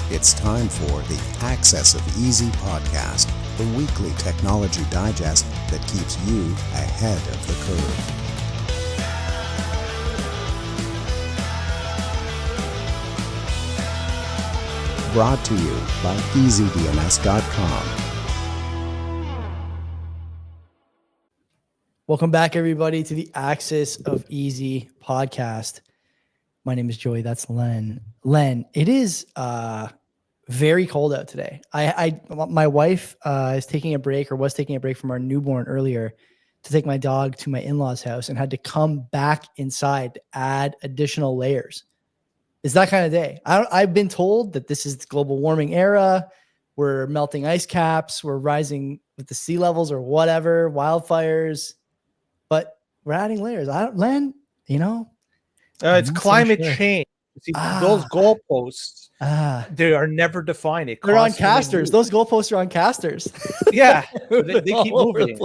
It's time for the Access of Easy podcast, the weekly technology digest that keeps you ahead of the curve. Brought to you by EasyDNS.com. Welcome back, everybody, to the Access of Easy podcast. My name is Joey. That's Len. Len, it is very cold out today. My wife is taking a break, or was taking a break from our newborn earlier, to take my dog to my in-laws' house, and had to come back inside to add additional layers. It's that kind of day. I've been told that this is the global warming era. We're melting ice caps. We're rising with the sea levels or whatever, wildfires. But we're adding layers. Len, It's climate change. See, those goalposts, they are never defined. They're on casters. Those goalposts are on casters. Yeah, they keep moving.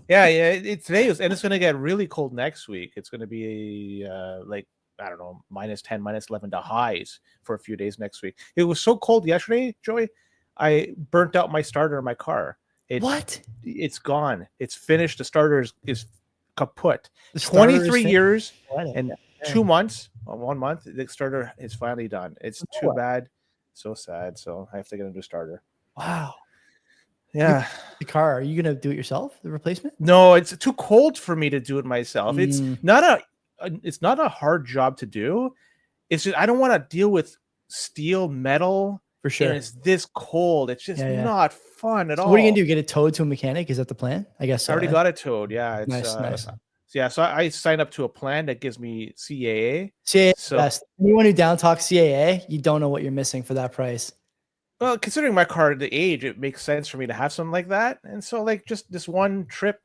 Yeah, today and it's going to get really cold next week. It's going to be I don't know, minus 10, minus 11 to highs for a few days next week. It was so cold yesterday, Joey. I burnt out my starter in my car. It's gone. It's finished. The starter is kaput. 23 years and 2 months, 1 month, the starter is finally done. It's too bad. So sad. So I have to get a new starter. Wow. Yeah. The car, are you going to do it yourself, the replacement? No, it's too cold for me to do it myself. It's not a hard job to do. It's just I don't want to deal with steel, metal. For sure. And it's this cold. It's just not fun at all. What are you going to do? Get it towed to a mechanic? Is that the plan? I guess so. I already got it towed. Yeah. It's, nice. Yeah, so I signed up to a plan that gives me CAA. CAA is best. Anyone who down talks CAA, you don't know what you're missing for that price. Well, considering my car, the age, it makes sense for me to have something like that. And so, just this one trip,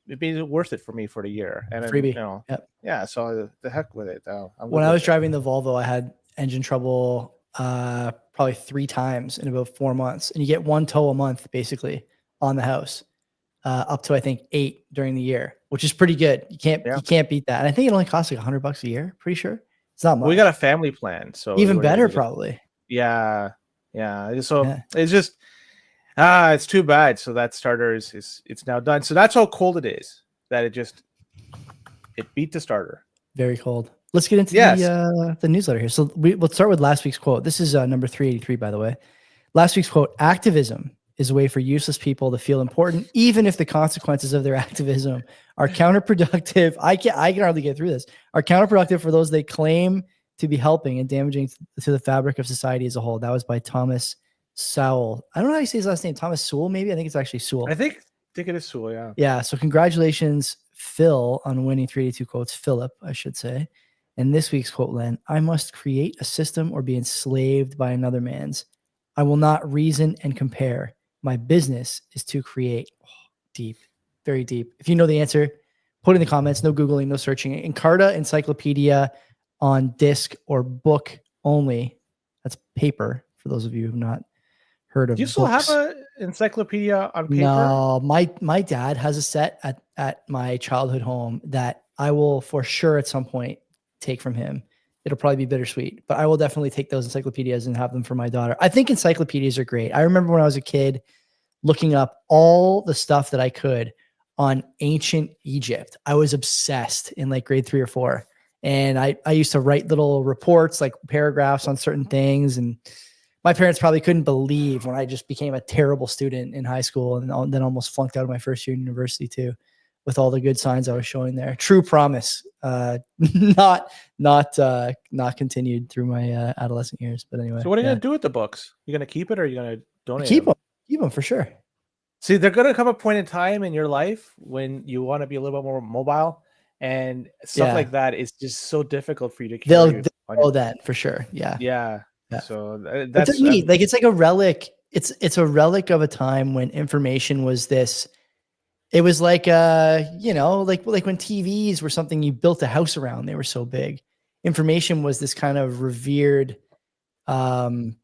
it'd be worth it for me for the year. And freebie. Yeah. So the heck with it. When I was driving the Volvo, I had engine trouble probably 3 times in about 4 months, and you get 1 tow a month basically on the house. Up to I think 8 during the year, which is pretty good. You can't beat that. And I think it only costs like $100 a year. Pretty sure it's not much. We got a family plan, so even better probably. Yeah. So it's just it's too bad. So that starter is now done. So that's how cold it is. That it beat the starter. Very cold. Let's get into the newsletter here. So we'll start with last week's quote. This is number 383, by the way. Last week's quote: activism is a way for useless people to feel important, even if the consequences of their activism are counterproductive. I can hardly get through this. Are counterproductive for those they claim to be helping and damaging to the fabric of society as a whole. That was by Thomas Sowell. I don't know how you say his last name. Thomas Sewell, maybe? I think it's actually Sewell. I think it is Sewell, yeah. Yeah, so congratulations, Phil, on winning 382 quotes. Philip, I should say. And this week's quote, Len: I must create a system or be enslaved by another man's. I will not reason and compare. My business is to create. Deep, very deep. If you know the answer, put in the comments. No Googling, no searching. Encarta Encyclopedia on disc or book only. That's paper, for those of you who have not heard of. Do you still have an encyclopedia on paper? No, my dad has a set at my childhood home that I will for sure at some point take from him. It'll probably be bittersweet, but I will definitely take those encyclopedias and have them for my daughter. I think encyclopedias are great. I remember when I was a kid looking up all the stuff that I could on ancient Egypt. I was obsessed in like grade 3 or 4. And I used to write little reports, like paragraphs on certain things. And my parents probably couldn't believe when I just became a terrible student in high school and then almost flunked out of my first year in university too, with all the good signs I was showing there. True promise. Not continued through my adolescent years. But anyway. So what are you going to do with the books? You going to keep it, or are you going to donate Keep them? Keep them for sure. See, they're going to come a point in time in your life when you want to be a little bit more mobile, and stuff like that is just so difficult for you to carry. They'll know that for sure. Yeah. So that's neat. Like it's like a relic. It's a relic of a time when information was this. It was like like when TVs were something you built a house around. They were so big. Information was this kind of revered token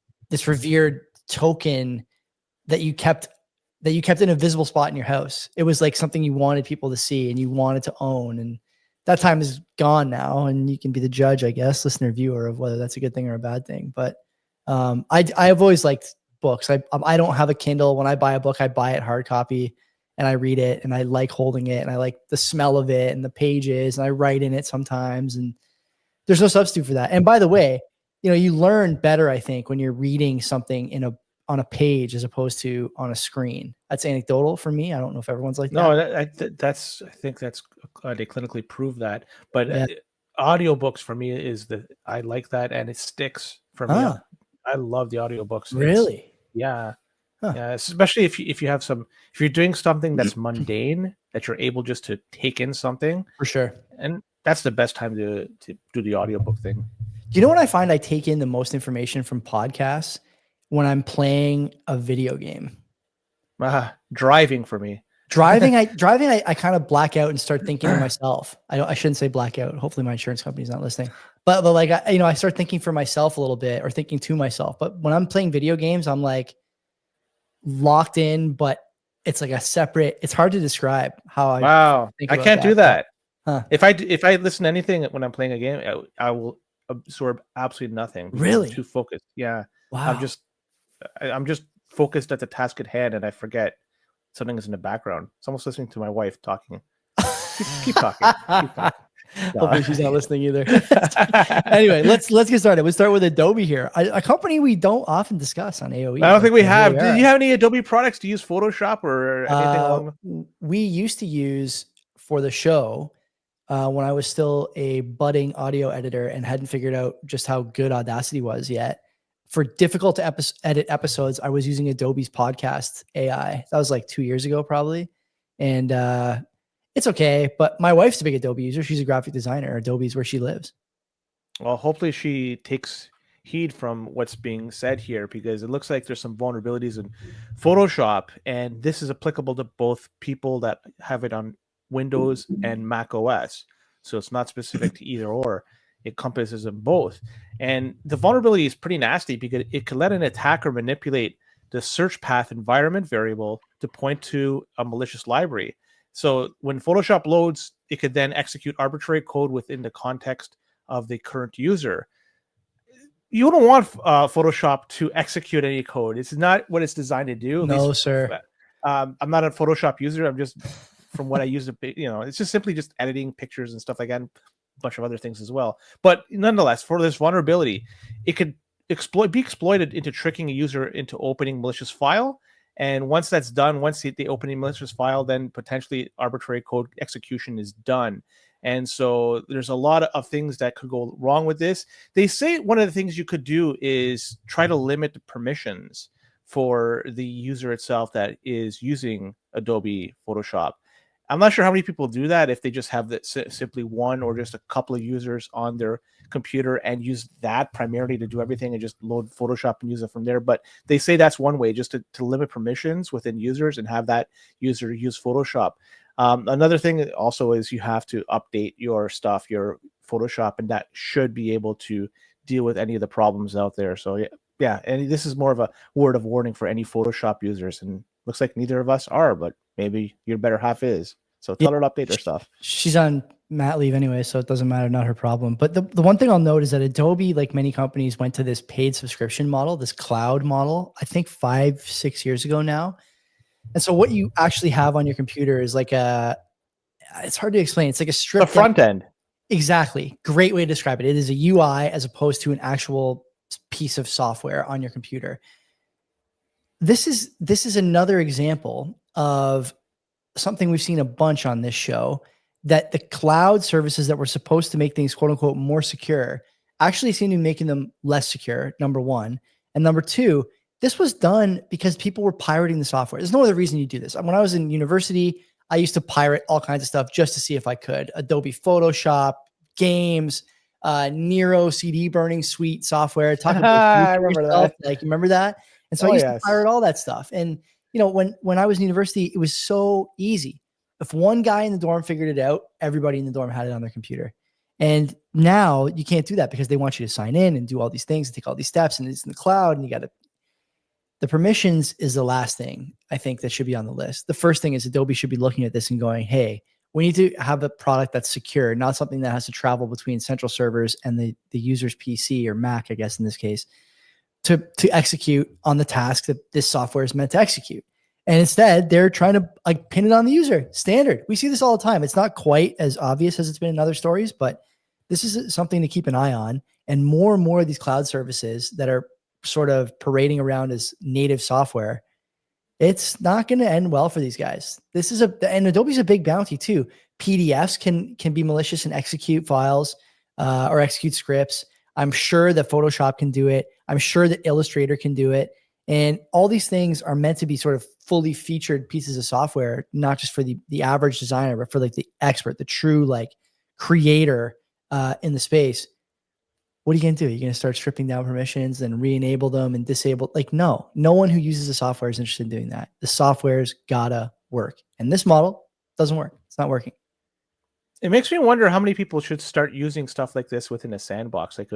that you kept in a visible spot in your house. It was like something you wanted people to see and you wanted to own. And that time is gone now. And you can be the judge, I guess, listener, viewer, of whether that's a good thing or a bad thing. But I've always liked books. I don't have a Kindle. When I buy a book, I buy it hard copy and I read it, and I like holding it, and I like the smell of it and the pages, and I write in it sometimes, and there's no substitute for that. And by the way, you learn better, I think, when you're reading something on a page as opposed to on a screen. That's anecdotal for me. I don't know if everyone's like that. No, I think that's they clinically prove that. But audiobooks for me I like that, and it sticks for me. I love the audiobooks. Really? Yeah. Yeah, especially if you're doing something that's mundane, that you're able just to take in something. For sure. And that's the best time to do the audiobook thing. Do you know what I find? I take in the most information from podcasts when I'm playing a video game. Driving for me. Driving, I kind of black out and start thinking to myself. I shouldn't say black out. Hopefully my insurance company's not listening. But like I start thinking for myself a little bit, or thinking to myself. But when I'm playing video games, I'm like locked in, but it's like it's hard to describe how I think I about can't do that. Huh. If I listen to anything when I'm playing a game, I will absorb absolutely nothing. Really? I'm too focused. Yeah. Wow. I'm just focused at the task at hand, and I forget something is in the background. Someone's listening to my wife talking. Keep talking. Keep talking. Hopefully she's not listening either. Anyway, let's get started. We'll start with Adobe here, a company we don't often discuss on AOE. I don't think we have. Do you have any Adobe products? Do you use Photoshop or anything along? We used to use for the show when I was still a budding audio editor and hadn't figured out just how good Audacity was yet. For difficult to edit episodes, I was using Adobe's podcast AI. That was like 2 years ago, probably. And it's okay. But my wife's a big Adobe user. She's a graphic designer. Adobe's where she lives. Well, hopefully she takes heed from what's being said here, because it looks like there's some vulnerabilities in Photoshop. And this is applicable to both people that have it on Windows and Mac OS. So it's not specific to either or. It encompasses them both. And the vulnerability is pretty nasty, because it could let an attacker manipulate the search path environment variable to point to a malicious library. So when Photoshop loads, it could then execute arbitrary code within the context of the current user. You don't want Photoshop to execute any code. It's not what it's designed to do. No, sir. I'm not a Photoshop user. I'm just, from what I use, it's just simply just editing pictures and stuff like that. Bunch of other things as well, but nonetheless, for this vulnerability, it could be exploited into tricking a user into opening malicious file. And once that's done, once they open a malicious file, then potentially arbitrary code execution is done. And so there's a lot of things that could go wrong with this. They say one of the things you could do is try to limit the permissions for the user itself that is using Adobe Photoshop. I'm not sure how many people do that, if they just have that simply one or just a couple of users on their computer and use that primarily to do everything and just load Photoshop and use it from there. But they say that's one way, just to limit permissions within users and have that user use Photoshop. Another thing also is you have to update your stuff, your Photoshop, and that should be able to deal with any of the problems out there. So yeah. And this is more of a word of warning for any Photoshop users, and looks like neither of us are, but maybe your better half is. So tell her to update her stuff. She's on mat leave anyway, so it doesn't matter, not her problem. But the one thing I'll note is that Adobe, like many companies, went to this paid subscription model, this cloud model, I think 5-6 years ago now. And so what you actually have on your computer is like it's hard to explain. It's like a strip. The front end. Exactly. Great way to describe it. It is a UI as opposed to an actual piece of software on your computer. This is another example of something we've seen a bunch on this show, that the cloud services that were supposed to make things quote unquote more secure actually seem to be making them less secure, number one. And number two, this was done because people were pirating the software. There's no other reason you do this. When I was in university, I used to pirate all kinds of stuff just to see if I could. Adobe Photoshop, games, Nero CD burning suite software. Talk about I remember that. Like, remember that? And so I used to pirate all that stuff. And when I was in university, it was so easy. If one guy in the dorm figured it out, everybody in the dorm had it on their computer. And now you can't do that, because they want you to sign in and do all these things and take all these steps, and it's in the cloud, and the permissions is the last thing I think that should be on the list. The first thing is Adobe should be looking at this and going, hey, we need to have a product that's secure, not something that has to travel between central servers and the user's PC or Mac, I guess in this case. to execute on the task that this software is meant to execute. And instead, they're trying to like pin it on the user. Standard. We see this all the time. It's not quite as obvious as it's been in other stories, but this is something to keep an eye on. And more of these cloud services that are sort of parading around as native software, it's not going to end well for these guys. This is and Adobe's a big bounty too. PDFs can be malicious and execute files or execute scripts. I'm sure that Photoshop can do it. I'm sure that Illustrator can do it. And all these things are meant to be sort of fully featured pieces of software, not just for the average designer, but for like the expert, the true like creator in the space. What are you going to do? You're going to start stripping down permissions and re-enable them and disable. Like, no one who uses the software is interested in doing that. The software's gotta work. And this model doesn't work. It's not working. It makes me wonder how many people should start using stuff like this within a sandbox, like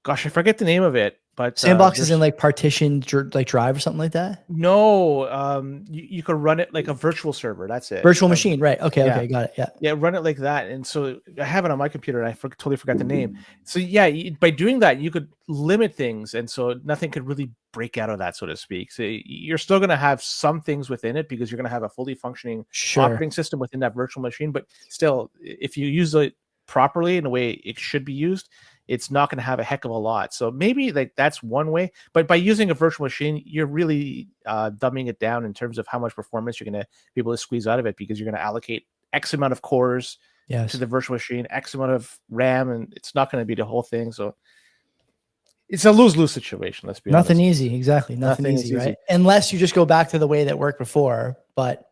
gosh, I forget the name of it, but sandbox is in like partitioned like drive or something like that. No, you could run it like a virtual server. That's it. Virtual machine, right? Okay, yeah. okay, got it. Yeah, run it like that. And so I have it on my computer, and I totally forgot the name. So yeah, by doing that, you could limit things, and so nothing could really break out of that, so to speak. So you're still going to have some things within it because you're going to have a fully functioning operating system within that virtual machine. But still, if you use it properly in the way it should be used, it's not going to have a heck of a lot. So maybe like that's one way, but by using a virtual machine, you're really dumbing it down in terms of how much performance you're going to be able to squeeze out of it, because you're going to allocate X amount of cores to the virtual machine, X amount of RAM, and it's not going to be the whole thing. So it's a lose-lose situation. Let's be honest. Nothing easy. Exactly. Nothing easy, right? Unless you just go back to the way that worked before, but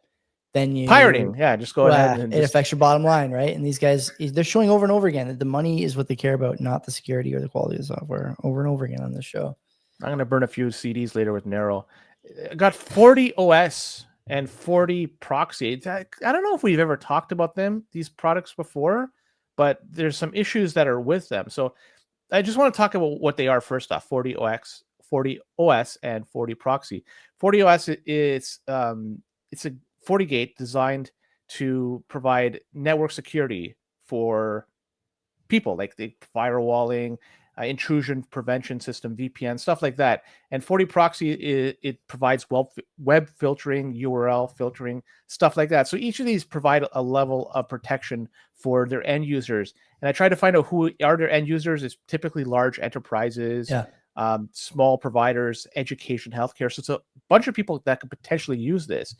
then you pirating. Yeah. Just go ahead. And it affects your bottom line, right? And these guys, they're showing over and over again that the money is what they care about, not the security or the quality of the software, over and over again on this show. I'm going to burn a few CDs later with Nero. I got 40 OS and 40 proxy. I don't know if we've ever talked about these products before, but there's some issues that are with them. So I just want to talk about what they are first off. 40 OS and 40 proxy. 40 OS is it's a FortiGate designed to provide network security for people, like the firewalling, intrusion prevention system, VPN, stuff like that. And 40 proxy, it provides web filtering, URL filtering, stuff like that. So each of these provide a level of protection for their end users. And I try to find out who are their end users. It's typically large enterprises, small providers, education, healthcare. So it's a bunch of people that could potentially use this.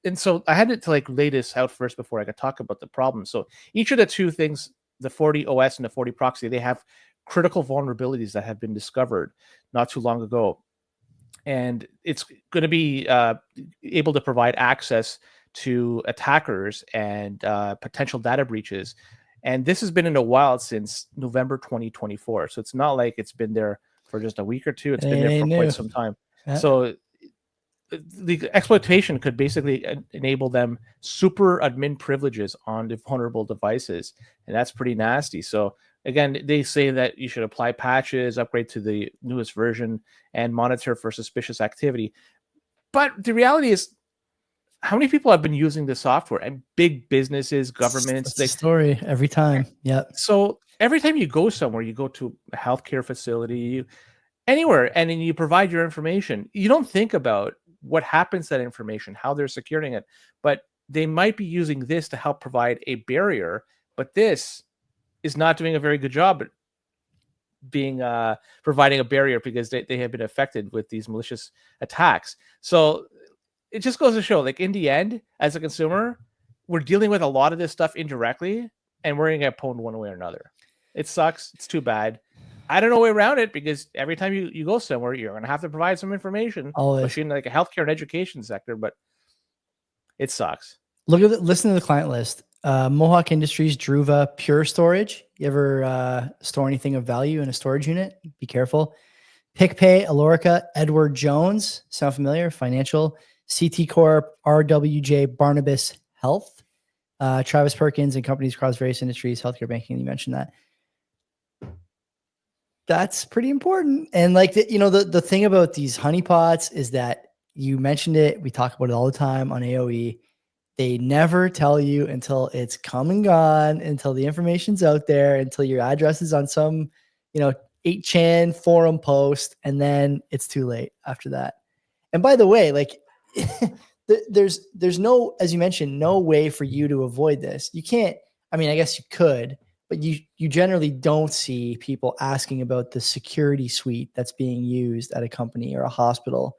And so I had to like lay this out first before I could talk about the problem. So each of the two things, the 40 OS and the 40 proxy, they have critical vulnerabilities that have been discovered not too long ago. And it's going to be able to provide access to attackers and potential data breaches. And this has been in a while since November 2024. So it's not like it's been there for just a week or two. It's been there for quite some time. So the exploitation could basically enable them super admin privileges on the vulnerable devices, and that's pretty nasty. So again, they say that you should apply patches, upgrade to the newest version, and monitor for suspicious activity. But the reality is, how many people have been using this software? And big businesses, governments. That's the story every time. Yeah. So every time you go somewhere, you go to a healthcare facility, anywhere, and then you provide your information, you don't think about what happens to that information, how they're securing it, but they might be using this to help provide a barrier. But this is not doing a very good job at being providing a barrier, because they have been affected with these malicious attacks. So it just goes to show, like, in the end, as a consumer, we're dealing with a lot of this stuff indirectly, and we're gonna get pwned one way or another. It sucks. It's too bad. I don't know a way around it, because every time you go somewhere, you're going to have to provide some information, especially in like a healthcare and education sector, but it sucks. Listen to the client list. Mohawk Industries, Druva, Pure Storage. You ever store anything of value in a storage unit? Be careful. PicPay, Alorica, Edward Jones. Sound familiar? Financial. CT Corp, RWJ, Barnabas Health. Travis Perkins and companies across various industries, healthcare, banking. You mentioned that. That's pretty important. And like, the thing about these honeypots is that you mentioned it. We talk about it all the time on AOE. They never tell you until it's come and gone, until the information's out there, until your address is on some, 8chan forum post, and then it's too late after that. And by the way, like there's no, as you mentioned, no way for you to avoid this. You can't, I mean, I guess you could, but you generally don't see people asking about the security suite that's being used at a company or a hospital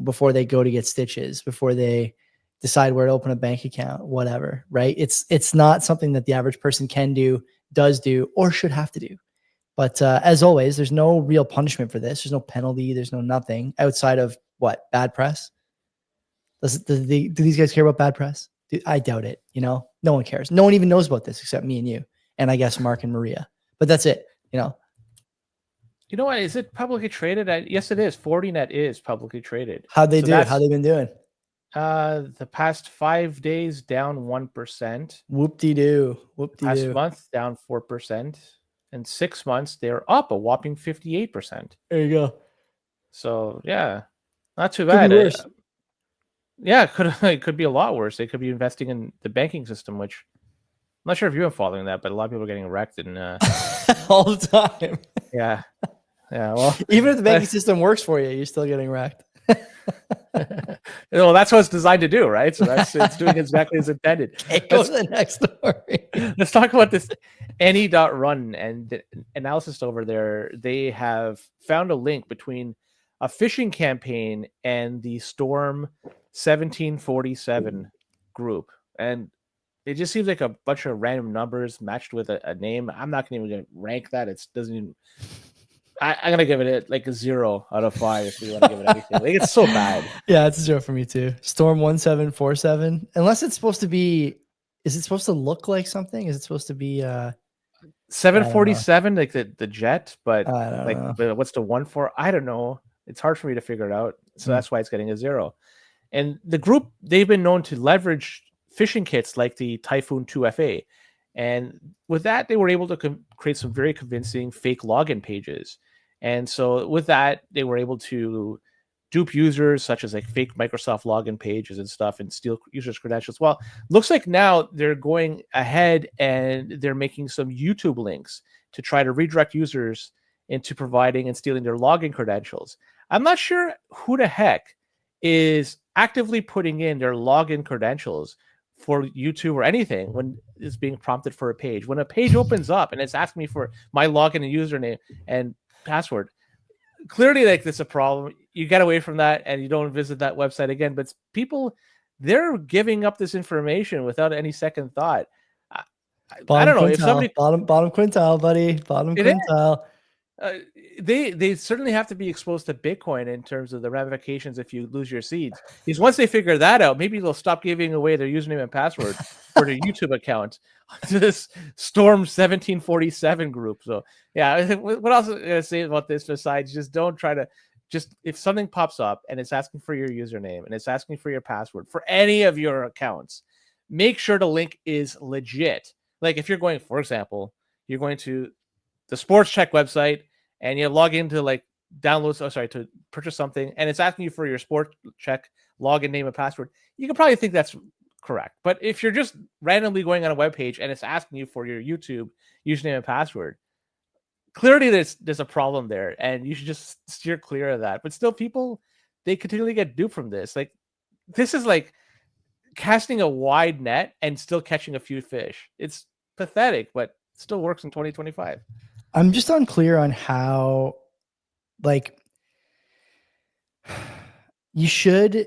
before they go to get stitches, before they decide where to open a bank account, whatever, right? It's not something that the average person can do, does do, or should have to do. But as always, there's no real punishment for this. There's no penalty. There's no nothing outside of what? Bad press? Do these guys care about bad press? I doubt it. You know, no one cares. No one even knows about this except me and you, and I guess Mark and Maria. But that's it. You know. You know what? Is it publicly traded? Yes, it is. Fortinet is publicly traded. How'd they do? How they been doing? The past 5 days down 1%. Whoop-de-doo. Last month down 4%. In 6 months, they're up a whopping 58%. There you go. So yeah, not too bad. Yeah, it could be a lot worse. They could be investing in the banking system, which I'm not sure if you've been following that, but a lot of people are getting wrecked and all the time. Yeah. Well, even if the banking system works for you, you're still getting wrecked. Well, that's what it's designed to do, right? So it's doing exactly as intended. Okay, go to the next story. Let's talk about this any.run and the analysis over there. They have found a link between a phishing campaign and the Storm 1747 group. And it just seems like a bunch of random numbers matched with a name. I'm not even going to rank that. It doesn't even... I'm gonna give it like a 0 out of 5 if we want to give it anything. Like, it's so bad. Yeah, it's a 0 for me too. Storm 1747. Unless it's supposed to be, is it supposed to look like something? Is it supposed to be 747, like the jet? But like, what's the 1 for? I don't know. It's hard for me to figure it out. So that's why it's getting a 0. And the group, they've been known to leverage phishing kits like the Typhoon 2FA. And with that, they were able to create some very convincing fake login pages. And so with that, they were able to dupe users, such as like fake Microsoft login pages and stuff, and steal users' credentials. Well, looks like now they're going ahead and they're making some YouTube links to try to redirect users into providing and stealing their login credentials. I'm not sure who the heck is actively putting in their login credentials for YouTube or anything when it's being prompted for a page. When a page opens up and it's asking me for my login and username and password, clearly, like, there's a problem. You get away from that and you don't visit that website again. But people, they're giving up this information without any second thought. I don't know if somebody bottom quintile, buddy, bottom quintile. They certainly have to be exposed to Bitcoin in terms of the ramifications if you lose your seeds. Because once they figure that out, maybe they'll stop giving away their username and password for their YouTube account to this Storm 1747 group. So yeah, what else am I gonna say about this besides just don't try to if something pops up and it's asking for your username and it's asking for your password for any of your accounts, make sure the link is legit. Like if you're going, for example, you're going to the Sports Check website and you log into like to purchase something and it's asking you for your Sports Check login name and password, you can probably think that's correct. But if you're just randomly going on a web page and it's asking you for your YouTube username and password, clearly there's a problem there and you should just steer clear of that. But still, people, they continually get duped from this. Like, this is like casting a wide net and still catching a few fish. It's pathetic, but it still works in 2025. I'm just unclear on how, like, you should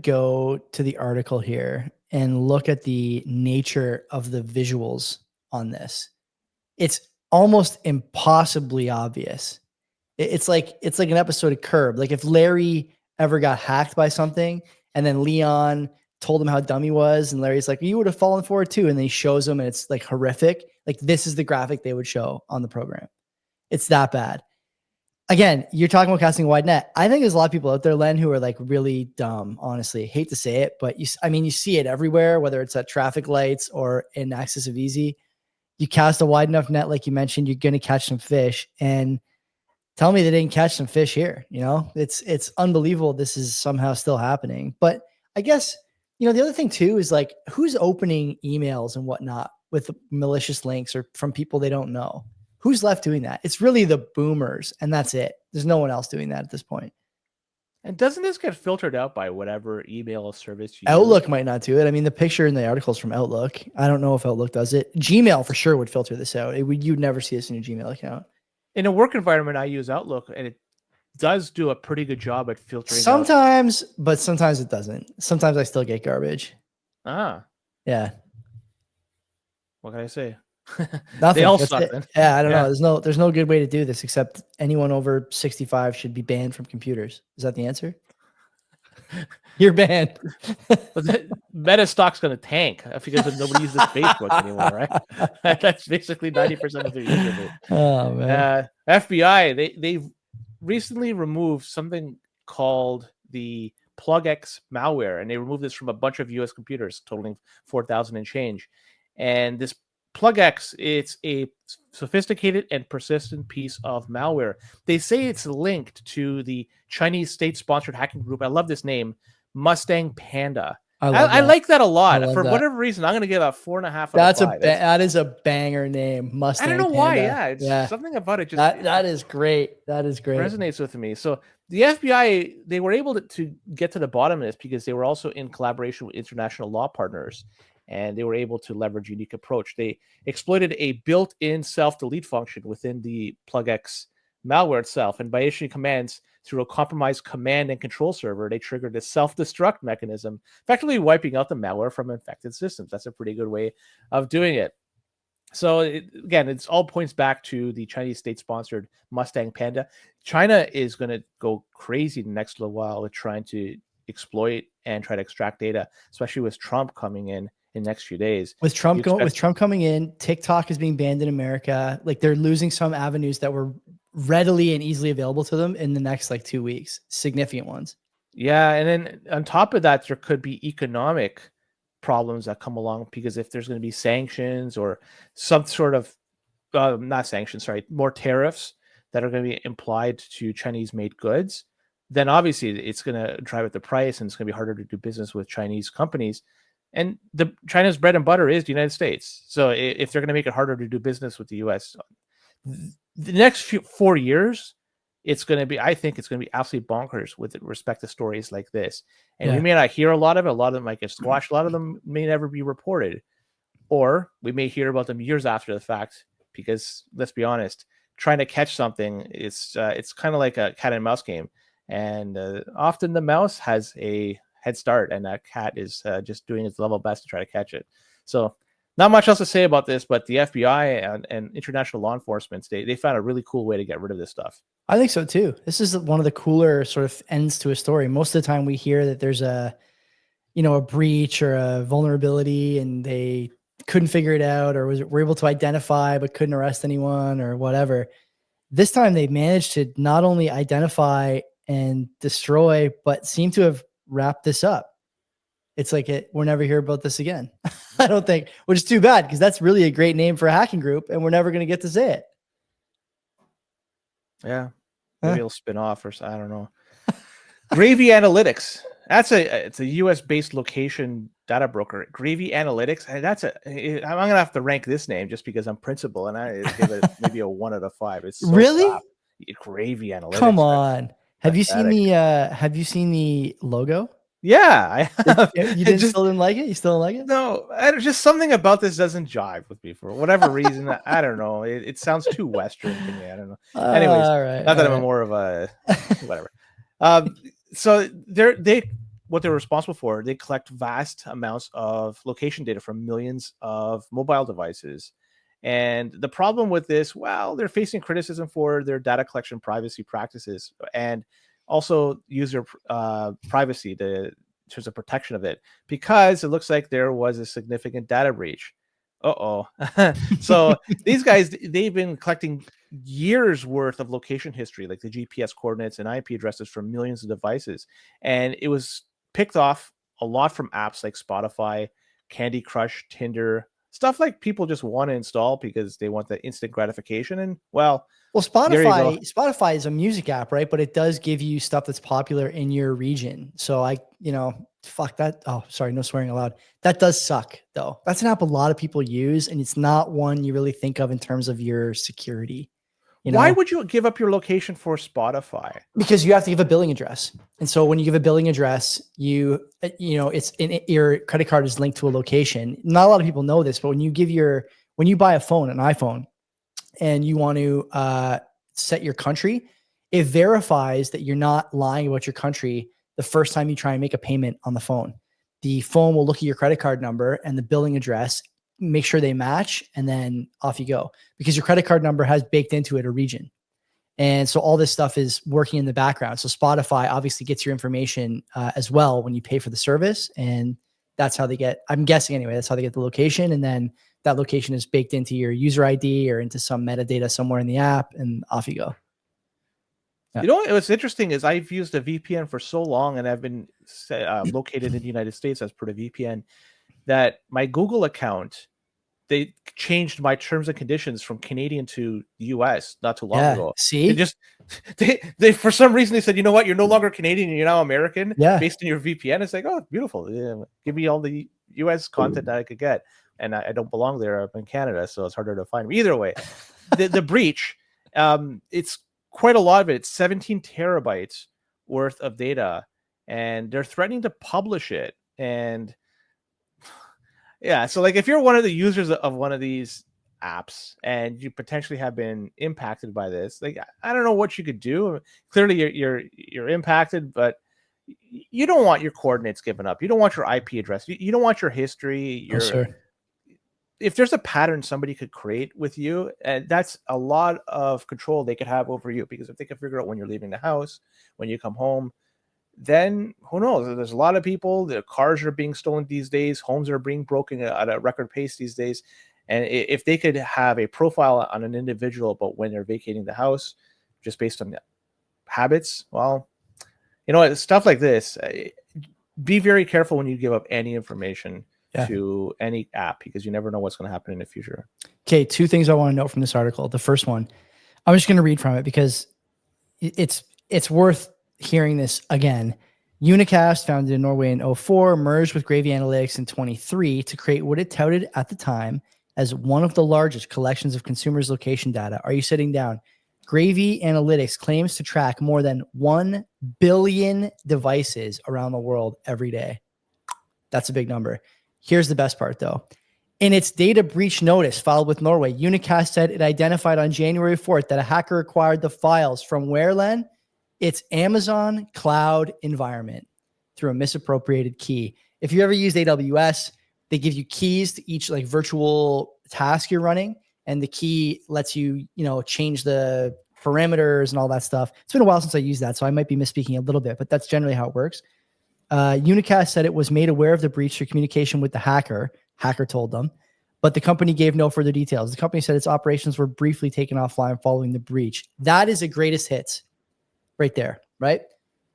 go to the article here and look at the nature of the visuals on this. It's almost impossibly obvious. It's like an episode of Curb. Like if Larry ever got hacked by something and then Leon told him how dumb he was and Larry's like, you would have fallen for it too. And then he shows him and it's like horrific. Like this is the graphic they would show on the program. It's that bad. Again, you're talking about casting a wide net. I think there's a lot of people out there, Len, who are like really dumb, honestly. Hate to say it, but you see it everywhere, whether it's at traffic lights or in Access of Easy. You cast a wide enough net, like you mentioned, you're going to catch some fish. And tell me they didn't catch some fish here. You know, it's unbelievable this is somehow still happening. But I guess, you know, the other thing too is like, who's opening emails and whatnot with malicious links or from people they don't know? Who's left doing that? It's really the boomers, and that's it. There's no one else doing that at this point. And doesn't this get filtered out by whatever email service you Outlook use? might not do it. I mean, the picture in the articles from Outlook. I don't know if Outlook does it. Gmail for sure would filter this out. You'd never see this in your Gmail account. In a work environment, I use Outlook, and it does do a pretty good job at filtering sometimes, but sometimes it doesn't. Sometimes I still get garbage. Yeah. What can I say? Nothing. They all suck. Yeah, I don't know. There's no good way to do this except anyone over 65 should be banned from computers. Is that the answer? You're banned. But Meta stock's going to tank because nobody uses Facebook anymore, right? That's basically 90% of their user base. Oh man. FBI, they've recently removed something called the PlugX malware, and they removed this from a bunch of US computers, totaling 4,000 and change. And this PlugX, it's a sophisticated and persistent piece of malware. They say it's linked to the Chinese state-sponsored hacking group. I love this name, Mustang Panda. I like that a lot. For whatever reason, I'm going to give a 4.5 out of 5. That is a banger name, Mustang. I don't know why. Yeah, it's something about it. Just that is great. That is great. Resonates with me. So the FBI, they were able to get to the bottom of this because they were also in collaboration with international law partners, and they were able to leverage a unique approach. They exploited a built-in self-delete function within the PlugX malware itself, and by issuing commands through a compromised command and control server, they triggered a self-destruct mechanism, effectively wiping out the malware from infected systems. That's a pretty good way of doing it. So again, it's all points back to the Chinese state-sponsored Mustang Panda. China is going to go crazy the next little while with trying to exploit and try to extract data, especially with Trump coming in the next few days. With Trump coming in, TikTok is being banned in America. Like they're losing some avenues that were readily and easily available to them in the next 2 weeks, significant ones. Yeah, and then on top of that, there could be economic problems that come along because if there's going to be sanctions or some sort of not sanctions, sorry, more tariffs that are going to be implied to Chinese-made goods, then obviously it's going to drive up the price and it's going to be harder to do business with Chinese companies. And China's bread and butter is the United States. So if they're going to make it harder to do business with the U.S., the next 4 years, I think it's going to be absolutely bonkers with respect to stories like this. And we may not hear a lot of it. A lot of them might get squashed. A lot of them may never be reported. Or we may hear about them years after the fact because, let's be honest, trying to catch something, it's kind of like a cat and mouse game. And often the mouse has a head start and that cat is just doing its level best to try to catch it. So not much else to say about this, but the FBI and international law enforcement, they found a really cool way to get rid of this stuff. I think so too. This is one of the cooler sort of ends to a story. Most of the time we hear that there's a breach or a vulnerability and they couldn't figure it out or were able to identify but couldn't arrest anyone or whatever. This time they managed to not only identify and destroy, but seem to have wrapped this up. It's like we're never hear about this again. I don't think, which is too bad because that's really a great name for a hacking group and we're never going to get to say it. Yeah. Maybe it'll spin off or I don't know. Gravy Analytics. It's a US based location data broker. Gravy Analytics. And I'm going to have to rank this name just because I'm principal and I give it maybe a 1 out of 5. It's so really Gravy Analytics. Come on. Have you seen the logo? Yeah, you still didn't like it? You still don't like it? No, just something about this doesn't jive with me for whatever reason. I don't know. It sounds too Western to me. I don't know. Anyways, all right, not that I'm more of a whatever. So what they're responsible for, they collect vast amounts of location data from millions of mobile devices. And the problem with this, well, they're facing criticism for their data collection privacy practices and also user privacy in terms of protection of it, because it looks like there was a significant data breach. So these guys, they've been collecting years worth of location history, like the GPS coordinates and IP addresses from millions of devices. And it was picked off a lot from apps like Spotify, Candy Crush, Tinder, stuff like people just want to install because they want the instant gratification. And well, Well, There you go. Spotify is a music app, right? But it does give you stuff that's popular in your region. So fuck that. Oh, sorry, no swearing allowed. That does suck, though. That's an app a lot of people use, and it's not one you really think of in terms of your security. Why would you give up your location for Spotify? Because you have to give a billing address. And so when you give a billing address, it's your credit card is linked to a location. Not a lot of people know this, but when you buy an iPhone, and you want to set your country, it verifies that you're not lying about your country the first time you try and make a payment on the phone. The phone will look at your credit card number and the billing address, make sure they match, and then off you go. Because your credit card number has baked into it a region. And so all this stuff is working in the background. So Spotify obviously gets your information as well when you pay for the service. And that's how they get, I'm guessing anyway, that's how they get the location. And then that location is baked into your user ID or into some metadata somewhere in the app, and off you go. Yeah. You know what's interesting is I've used a VPN for so long, and I've been located in the United States as per the VPN, that my Google account, they changed my terms and conditions from Canadian to US not too long ago. See, they for some reason they said, you know what, you're no longer Canadian, you're now American. Yeah, based on your VPN. It's like, oh, beautiful. Yeah, give me all the US content that I could get. And I don't belong there. I'm in Canada, so it's harder to find me. Either way, the breach, it's quite a lot of it. It's 17 terabytes worth of data, and they're threatening to publish it. And yeah, so like if you're one of the users of one of these apps and you potentially have been impacted by this, like I don't know what you could do. Clearly, you're impacted, but you don't want your coordinates given up. You don't want your IP address. You don't want your history. If there's a pattern somebody could create with you, and that's a lot of control they could have over you, because if they can figure out when you're leaving the house, when you come home, then who knows? There's a lot of people, their cars are being stolen these days, homes are being broken at a record pace these days. And if they could have a profile on an individual about when they're vacating the house, just based on habits, well, stuff like this, be very careful when you give up any information to any app, because you never know what's going to happen in the future. Okay, two things I want to note from this article. The first one, I'm just going to read from it because it's worth hearing this again. Unicast, founded in Norway in 2004, merged with Gravy Analytics in 2023 to create what it touted at the time as one of the largest collections of consumers' location data. Are you sitting down? Gravy Analytics claims to track more than 1 billion devices around the world every day. That's a big number. Here's the best part, though. In its data breach notice filed with Norway, Unicast said it identified on January 4th that a hacker acquired the files from where, Len? Its Amazon cloud environment through a misappropriated key. If you ever used AWS, they give you keys to each like virtual task you're running, and the key lets you, change the parameters and all that stuff. It's been a while since I used that, so I might be misspeaking a little bit, but that's generally how it works. Unicast said it was made aware of the breach through communication with the hacker. Hacker told them, but the company gave no further details. The company said its operations were briefly taken offline following the breach. That is a greatest hits right there, right?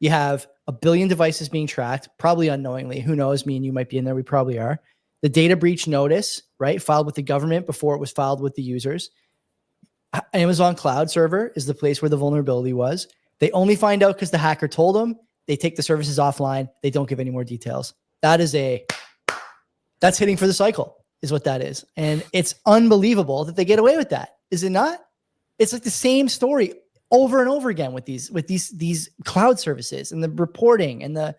You have 1 billion devices being tracked, probably unknowingly. Who knows? Me and you might be in there. We probably are. The data breach notice, right? Filed with the government before it was filed with the users. Amazon cloud server is the place where the vulnerability was. They only find out because the hacker told them. They take the services offline. They don't give any more details. That's hitting for the cycle is what that is. And it's unbelievable that they get away with that. Is it not? It's like the same story over and over again with these cloud services and the reporting and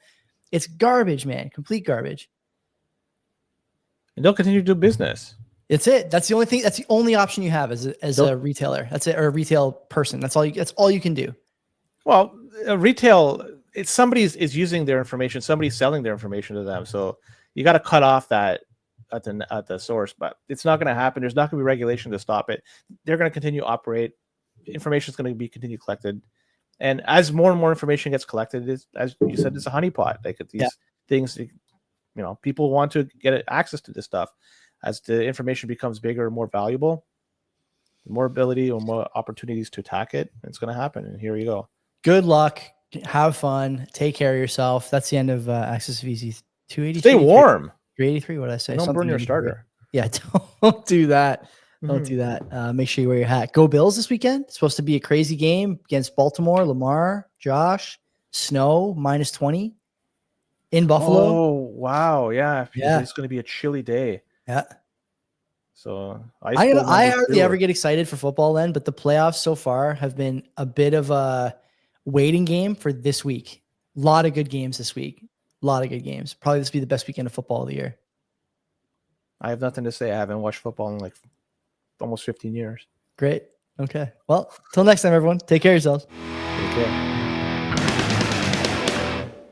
it's garbage, man. Complete garbage. And they'll continue to do business. It's it. That's the only thing. That's the only option you have as a retailer. That's it, or a retail person. That's all you can do. Well, retail, it's somebody is using their information. Somebody's selling their information to them. So you got to cut off that at the source. But it's not going to happen. There's not going to be regulation to stop it. They're going to continue to operate. Information is going to be continued collected, and as more and more information gets collected, as you said, it's a honeypot. Like these things, people want to get access to this stuff. As the information becomes bigger and more valuable, more ability or more opportunities to attack it, it's going to happen. And here you go. Good luck. Have fun. Take care of yourself. That's the end of Access of Easy 283. Stay warm. 383. What did I say? Don't burn your starter. Yeah, don't do that. Don't do that. Make sure you wear your hat. Go Bills this weekend. It's supposed to be a crazy game against Baltimore. Lamar, Josh, snow, -20 in Buffalo. Oh, wow. Yeah. Yeah. It's going to be a chilly day. Yeah. So I hardly ever get excited for football then, but the playoffs so far have been a bit of a waiting game for this week. A lot of good games this week. A lot of good games. Probably this will be the best weekend of football of the year. I have nothing to say. I haven't watched football in like almost 15 years. Great. Okay. Well, till next time, everyone. Take care of yourselves. Take care.